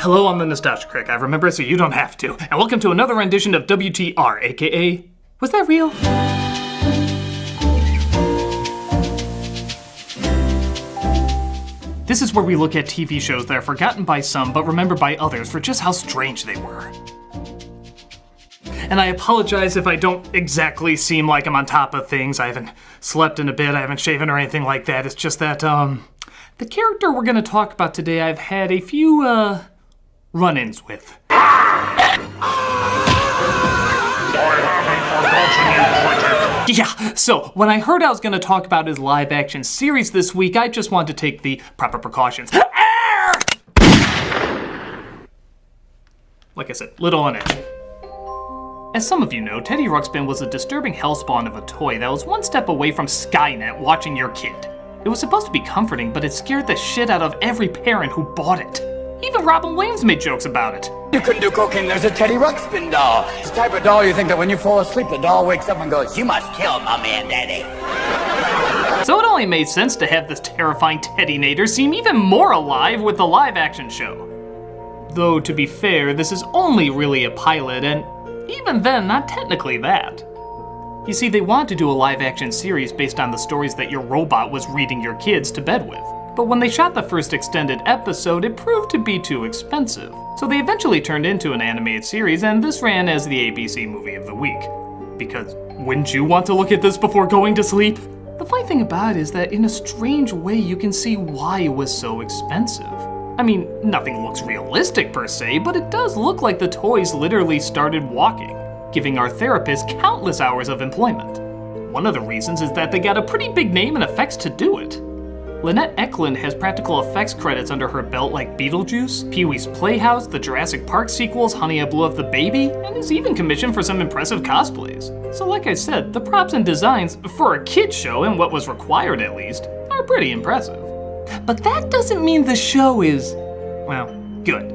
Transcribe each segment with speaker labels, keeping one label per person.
Speaker 1: Hello, I'm the Nostalgia Critic. I remember so you don't have to. And welcome to another rendition of WTR, aka... Was that real? This is where we look at TV shows that are forgotten by some but remembered by others for just how strange they were. And I apologize if I don't exactly seem like I'm on top of things. I haven't slept in a bit, I haven't shaven or anything like that. It's just that, the character we're gonna talk about today I've had a few, run-ins with. Yeah, so when I heard I was gonna talk about his live-action series this week, I just wanted to take the proper precautions. Like I said, little on edge. As some of you know, Teddy Ruxpin was a disturbing hellspawn of a toy that was one step away from Skynet watching your kid. It was supposed to be comforting, but it scared the shit out of every parent who bought it. Even Robin Williams made jokes about it.
Speaker 2: You couldn't do cocaine, there's a Teddy Ruxpin doll. It's the type of doll you think that when you fall asleep, the doll wakes up and goes, "You must kill Mommy and Daddy."
Speaker 1: So it only made sense to have this terrifying Teddy-nator seem even more alive with the live-action show. Though, to be fair, this is only really a pilot, and even then, not technically that. You see, they wanted to do a live-action series based on the stories that your robot was reading your kids to bed with. But when they shot the first extended episode, it proved to be too expensive. So they eventually turned into an animated series, and this ran as the ABC Movie of the Week. Because wouldn't you want to look at this before going to sleep? The funny thing about it is that in a strange way you can see why it was so expensive. I mean, nothing looks realistic per se, but it does look like the toys literally started walking, giving our therapist countless hours of employment. One of the reasons is that they got a pretty big name and effects to do it. Lynette Eklund has practical effects credits under her belt like Beetlejuice, Pee-wee's Playhouse, the Jurassic Park sequels, Honey, I Blew Up the Baby, and is even commissioned for some impressive cosplays. So like I said, the props and designs, for a kid's show and what was required at least, are pretty impressive. But that doesn't mean the show is, well, good.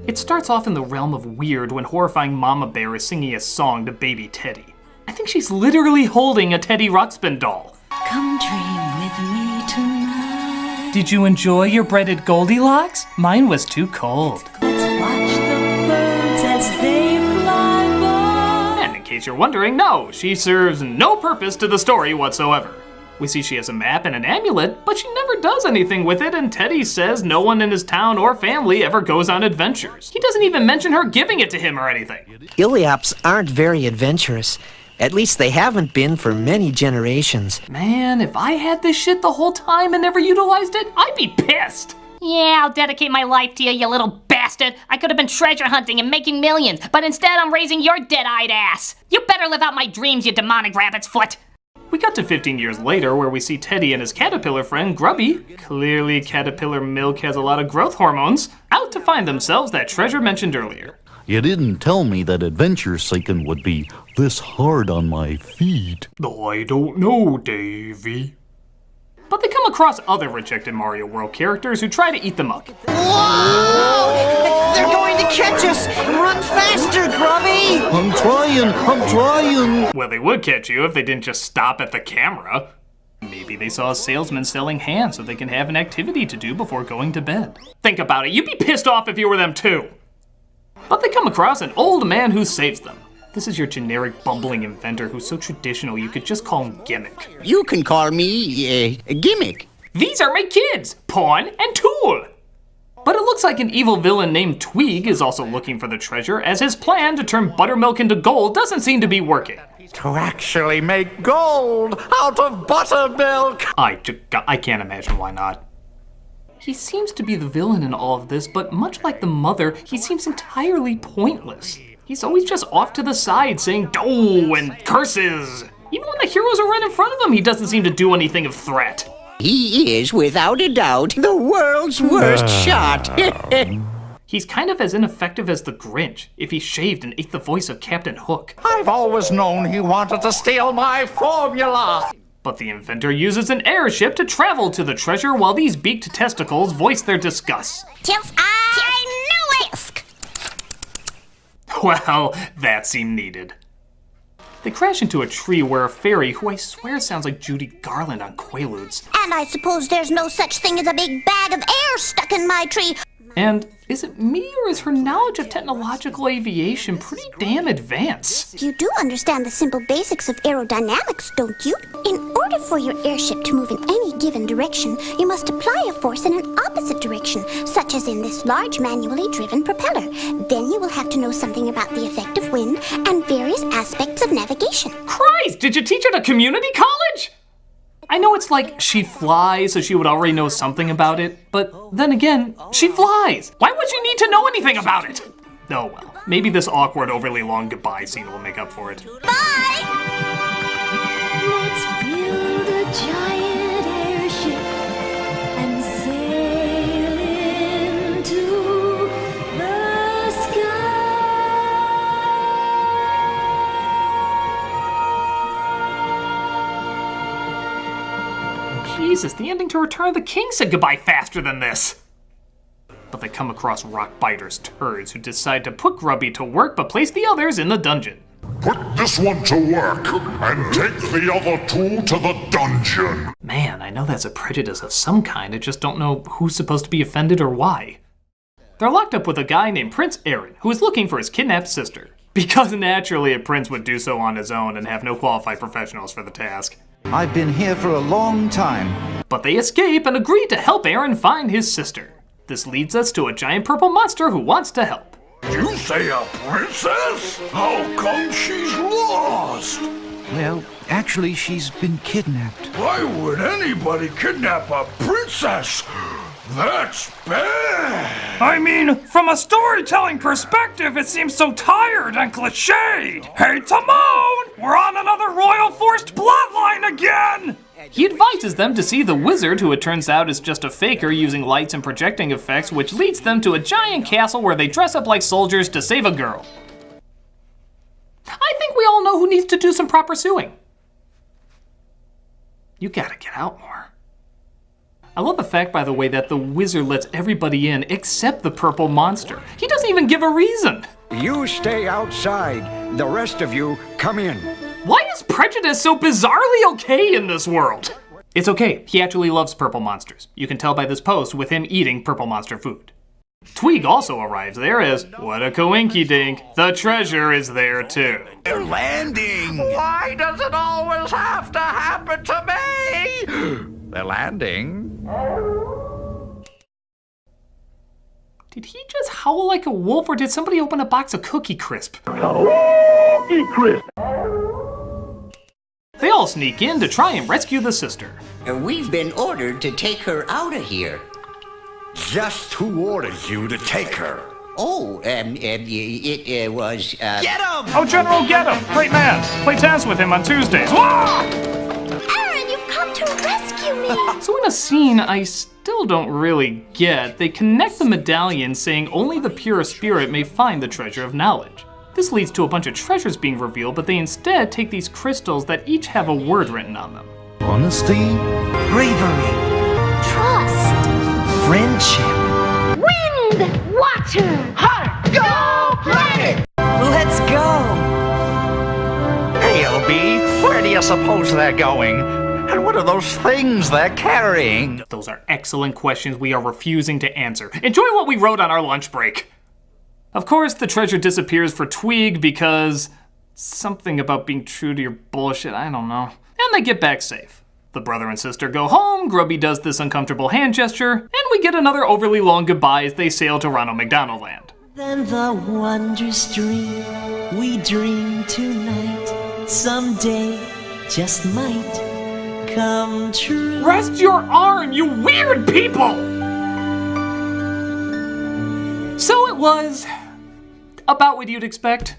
Speaker 1: It starts off in the realm of weird when horrifying Mama Bear is singing a song to baby Teddy. I think she's literally holding a Teddy Ruxpin doll.
Speaker 3: Come dream with me tonight.
Speaker 1: Did you enjoy your breaded Goldilocks? Mine was too cold.
Speaker 3: Let's watch the birds as they fly by.
Speaker 1: And in case you're wondering, no, she serves no purpose to the story whatsoever. We see she has a map and an amulet, but she never does anything with it, and Teddy says no one in his town or family ever goes on adventures. He doesn't even mention her giving it to him or anything.
Speaker 4: Illiaps aren't very adventurous. At least they haven't been for many generations.
Speaker 1: Man, if I had this shit the whole time and never utilized it, I'd be pissed.
Speaker 5: Yeah, I'll dedicate my life to you, you little bastard. I could have been treasure hunting and making millions, but instead I'm raising your dead-eyed ass. You better live out my dreams, you demonic rabbit's foot.
Speaker 1: We cut to 15 years later where we see Teddy and his caterpillar friend Grubby, clearly caterpillar milk has a lot of growth hormones, out to find themselves that treasure mentioned earlier.
Speaker 6: You didn't tell me that adventure seeking would be this hard on my feet.
Speaker 1: I don't know, Davey. But they come across other rejected Mario World characters who try to eat them up.
Speaker 4: Whoa! They're going to catch us! Run faster, Grubby!
Speaker 6: I'm trying!
Speaker 1: Well, they would catch you if they didn't just stop at the camera. Maybe they saw a salesman selling hands so they can have an activity to do before going to bed. Think about it, you'd be pissed off if you were them too. But they come across an old man who saves them. This is your generic bumbling inventor who's so traditional you could just call him Gimmick.
Speaker 7: You can call me, Gimmick.
Speaker 1: These are my kids, Pawn and Tool. But it looks like an evil villain named Tweeg is also looking for the treasure, as his plan to turn buttermilk into gold doesn't seem to be working.
Speaker 8: To actually make gold out of buttermilk!
Speaker 1: I can't imagine why not. He seems to be the villain in all of this, but much like the mother, he seems entirely pointless. He's always just off to the side saying "doh" and curses. Even when the heroes are right in front of him, he doesn't seem to do anything of threat.
Speaker 7: He is, without a doubt, the world's worst shot.
Speaker 1: He's kind of as ineffective as the Grinch, if he shaved and ate the voice of Captain Hook.
Speaker 8: I've always known he wanted to steal my formula!
Speaker 1: But the inventor uses an airship to travel to the treasure while these beaked testicles voice their disgust.
Speaker 5: Tills I knew it!
Speaker 1: Well, that seemed needed. They crash into a tree where a fairy, who I swear sounds like Judy Garland on Quaaludes.
Speaker 9: And I suppose there's no such thing as a big bag of air stuck in my tree.
Speaker 1: And is it me or is her knowledge of technological aviation pretty damn advanced?
Speaker 9: You do understand the simple basics of aerodynamics, don't you? In order for your airship to move in any given direction, you must apply a force in an opposite direction, such as in this large manually driven propeller. Then you will have to know something about the effect of wind and various aspects of navigation.
Speaker 1: Christ, did you teach at a community college? I know it's like she flies, so she would already know something about it, but then again, she flies. Why would she need to know anything about it? Oh well, maybe this awkward, overly long goodbye scene will make up for it.
Speaker 9: Bye!
Speaker 3: Let's build a giant airship and sail into the sky.
Speaker 1: Jesus, the ending to Return of the King said goodbye faster than this. But they come across Rockbiter's turds who decide to put Grubby to work but place the others in the dungeon.
Speaker 10: Put this one to work and take the other two to the dungeon.
Speaker 1: Man, I know that's a prejudice of some kind, I just don't know who's supposed to be offended or why. They're locked up with a guy named Prince Aaron, who is looking for his kidnapped sister. Because naturally a prince would do so on his own and have no qualified professionals for the task.
Speaker 8: I've been here for a long time.
Speaker 1: But they escape and agree to help Aaron find his sister. This leads us to a giant purple monster who wants to help.
Speaker 10: You say a princess? How come she's lost?
Speaker 8: Well, actually, she's been kidnapped.
Speaker 10: Why would anybody kidnap a princess? That's bad.
Speaker 11: I mean, from a storytelling perspective, it seems so tired and cliched. Hey, Timon! We're on another royal forced plotline again!
Speaker 1: He advises them to see the wizard, who it turns out is just a faker using lights and projecting effects, which leads them to a giant castle where they dress up like soldiers to save a girl. I think we all know who needs to do some proper suing. You gotta get out more. I love the fact, by the way, that the wizard lets everybody in except the purple monster. He doesn't even give a reason.
Speaker 12: You stay outside. The rest of you come in.
Speaker 1: Why is prejudice so bizarrely okay in this world? It's okay, he actually loves purple monsters. You can tell by this post with him eating purple monster food. Tweeg also arrives there as, what a coinky-dink, the treasure is there too.
Speaker 8: They're landing!
Speaker 2: Why does it always have to happen to me?
Speaker 8: They're landing.
Speaker 1: Did he just howl like a wolf or did somebody open a box of Cookie Crisp?
Speaker 10: Cookie Crisp.
Speaker 1: They all sneak in to try and rescue the sister.
Speaker 7: We've been ordered to take her out of here.
Speaker 12: Just who orders you to take her?
Speaker 7: Oh, it was,
Speaker 8: Get him!
Speaker 11: Oh, General, get him! Great man! Play tennis with him on Tuesdays. Wah!
Speaker 9: Aaron, you've come to rescue me!
Speaker 1: So in a scene I still don't really get, they connect the medallion saying only the pure spirit may find the treasure of knowledge. This leads to a bunch of treasures being revealed, but they instead take these crystals that each have a word written on them.
Speaker 6: Honesty?
Speaker 4: Bravery.
Speaker 9: Trust.
Speaker 4: Friendship.
Speaker 3: Wind, water, heart, go planet!
Speaker 4: Let's go!
Speaker 8: Hey, LB, where do you suppose they're going? And what are those things they're carrying?
Speaker 1: Those are excellent questions we are refusing to answer. Enjoy what we wrote on our lunch break. Of course, the treasure disappears for Tweeg because something about being true to your bullshit, I don't know. And they get back safe. The brother and sister go home, Grubby does this uncomfortable hand gesture, and we get another overly long goodbye as they sail to Ronald McDonald Land.
Speaker 3: Then the wondrous dream we dream tonight someday just might come true.
Speaker 1: Rest your arm, you weird people! So it was about what you'd expect.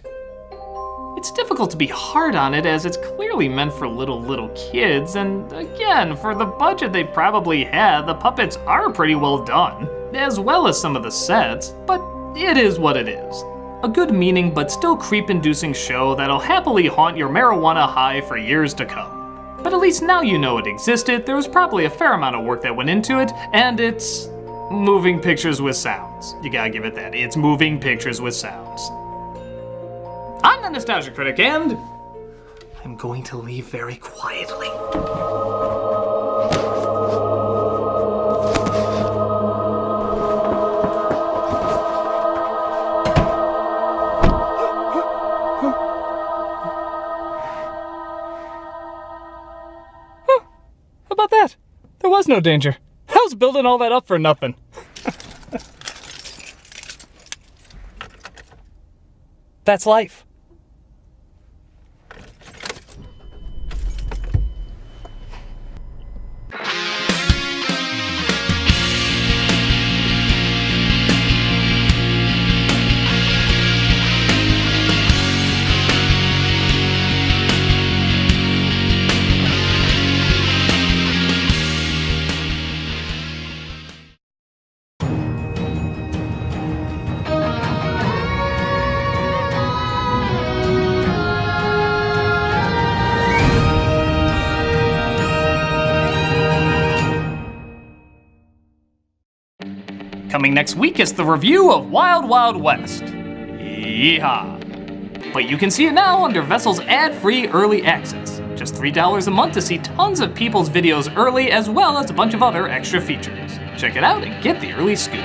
Speaker 1: It's difficult to be hard on it as it's clearly meant for little kids, and again, for the budget they probably had, the puppets are pretty well done, as well as some of the sets, but it is what it is. A good meaning but still creep-inducing show that'll happily haunt your marijuana high for years to come. But at least now you know it existed, there was probably a fair amount of work that went into it, and it's moving pictures with sounds. You gotta give it that. It's moving pictures with sounds. I'm the Nostalgia Critic, and I'm going to leave very quietly. no danger. I was building all that up for nothing. That's life. Coming next week is the review of Wild Wild West. Yeehaw! But you can see it now under Vessel's ad-free early access. Just $3 a month to see tons of people's videos early, as well as a bunch of other extra features. Check it out and get the early scoop.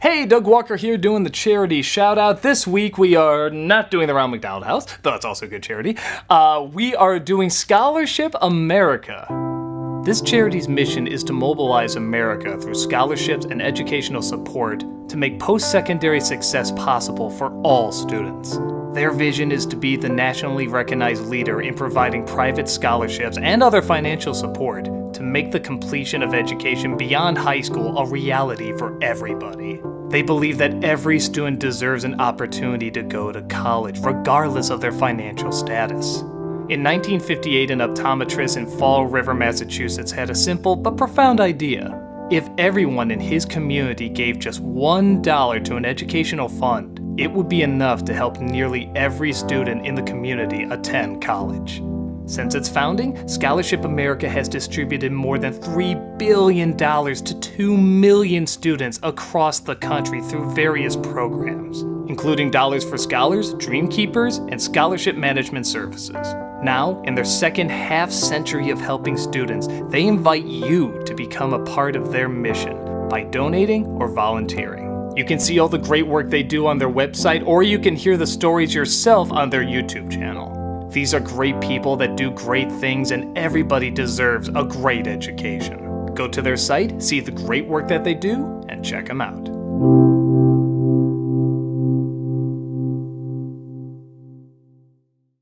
Speaker 1: Hey, Doug Walker here doing the charity shout out. This week we are not doing the Ronald McDonald House, though it's also a good charity. We are doing Scholarship America. This charity's mission is to mobilize America through scholarships and educational support to make post-secondary success possible for all students. Their vision is to be the nationally recognized leader in providing private scholarships and other financial support to make the completion of education beyond high school a reality for everybody. They believe that every student deserves an opportunity to go to college, regardless of their financial status. In 1958, an optometrist in Fall River, Massachusetts had a simple but profound idea. If everyone in his community gave just $1 to an educational fund, it would be enough to help nearly every student in the community attend college. Since its founding, Scholarship America has distributed more than $3 billion to 2 million students across the country through various programs, including Dollars for Scholars, Dream Keepers, and Scholarship Management Services. Now, in their second half-century of helping students, they invite you to become a part of their mission by donating or volunteering. You can see all the great work they do on their website, or you can hear the stories yourself on their YouTube channel. These are great people that do great things, and everybody deserves a great education. Go to their site, see the great work that they do, and check them out.